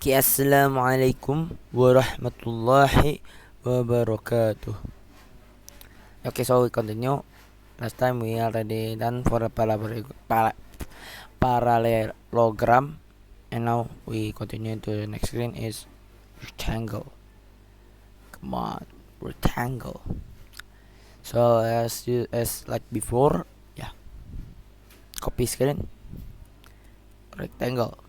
Okay, Assalamualaikum warahmatullahi wabarakatuh. Okay, so we continue. Last time we already done for a parallelogram, and now we continue to the next screen is rectangle. Come on, rectangle. So as like before, yeah, copy screen, rectangle.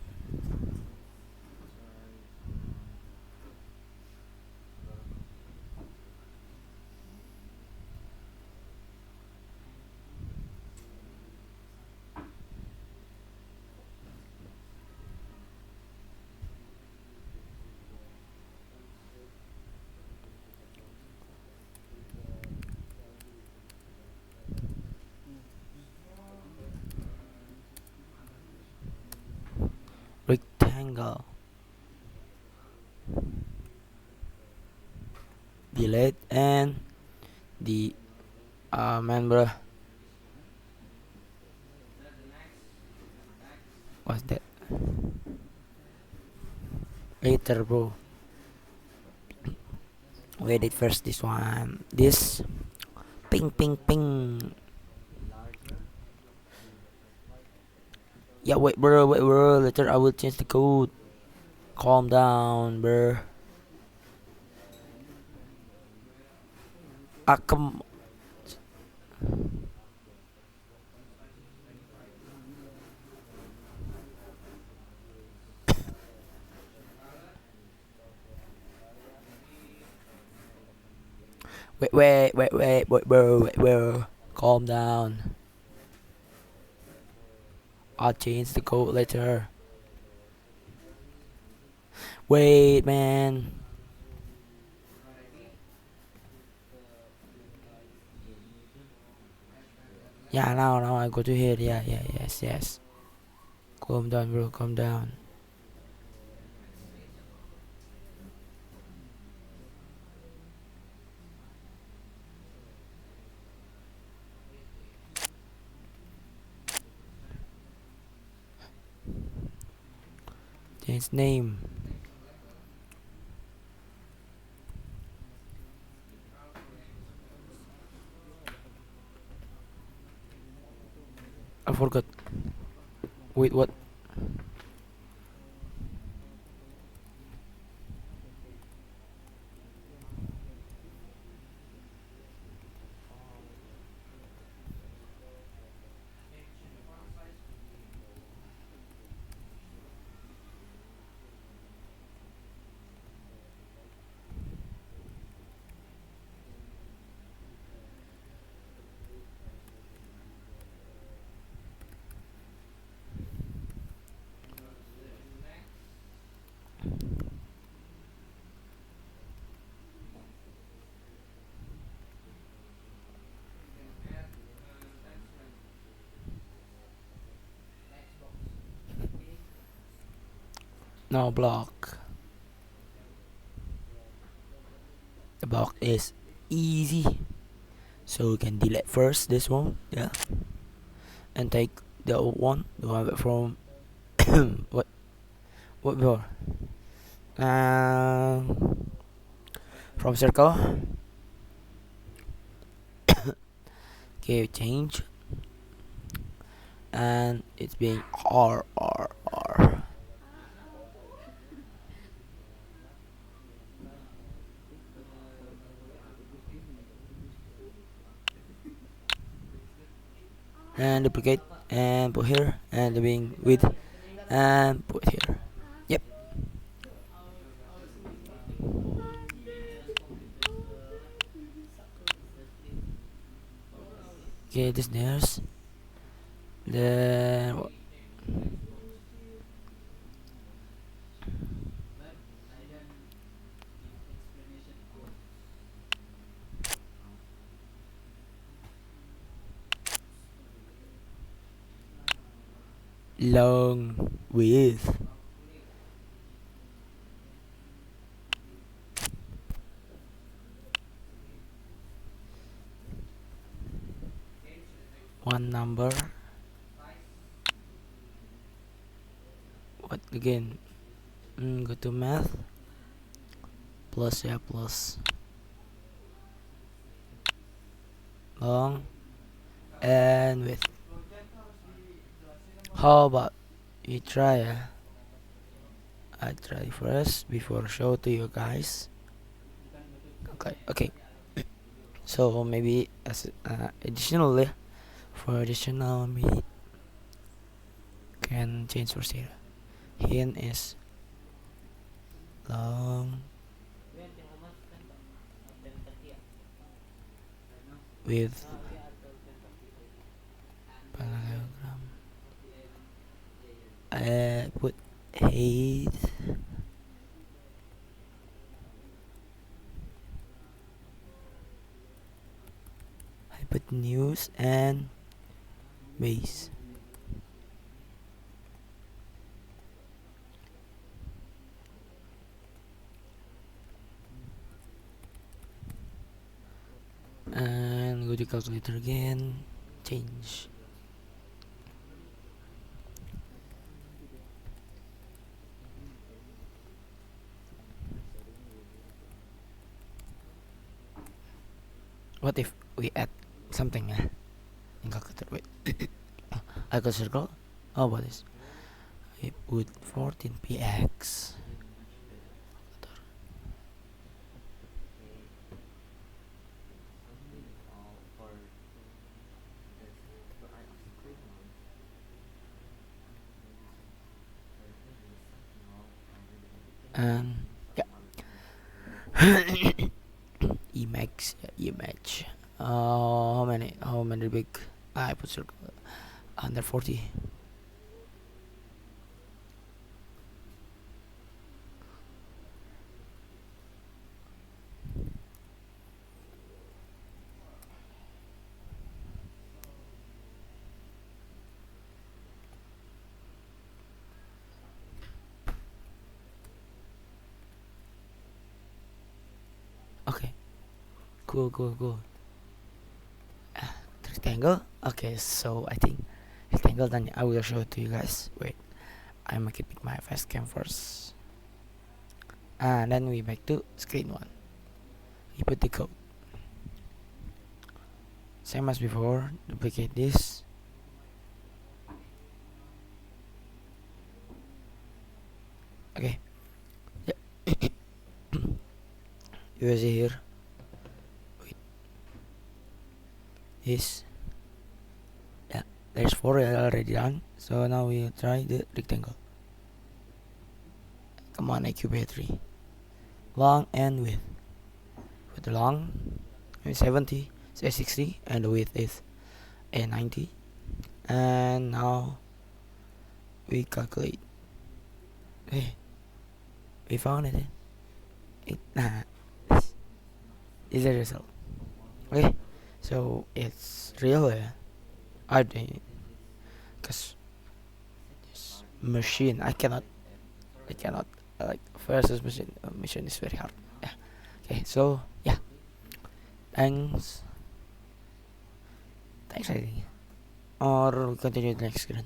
Rectangle. Delete and the member. What's that? Later, bro. We edit first this one. This ping ping ping. Yeah, wait, bro. Later I will change the code. Calm down, bro. Come. Wait, bro. Calm down. I'll change the code later. Wait, man. Yeah, now I go to here. Yes. Calm down, bro. Calm down. Change name. I forgot. Wait, what? No block. The block is easy. So we can delete first this one, yeah, and take the old one, the one from what before? From circle. Okay, change, and it's being R. And duplicate and put here, and being width and put here. Yep. Okay, this there's then long width. One number. What again? Go to math, plus ya, plus long and width. How about we try ya? I try first before show to you guys. Okay. So maybe as additionally, for additional we can change for here. Hint is long with parallelogram. I put height news and base. And go to calculator again, change. What if we add something in calculator? Wait, I got circle. How about this? We put 14px. And yeah, Emacs, image. How many big? I put circle under 40. Okay, cool. Rectangle. Okay, so I think rectangle. Then I will show it to you guys. Wait, I'm keeping my fast cam first. And then we back to screen one. We put the code. Same as before, duplicate this. Okay. Yeah. You see here. Wait. This. Yeah, there's 4 already done. So now we try the rectangle. Come on, IQ battery. Long and width. With the long 70, say 60, and the width is a 90. And now we calculate. Hey, we found it. This is the result. Okay, so it's real. I think because this machine I cannot like versus machine is very hard. Yeah. Okay, so yeah, thanks. Thanks, I think. Or we continue the next screen.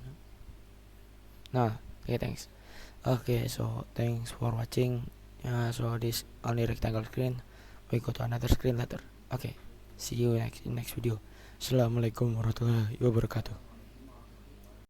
No, okay, thanks. Okay, so thanks for watching. So this only rectangle screen. We go to another screen later. Okay, see you in next video. Assalamualaikum warahmatullahi wabarakatuh.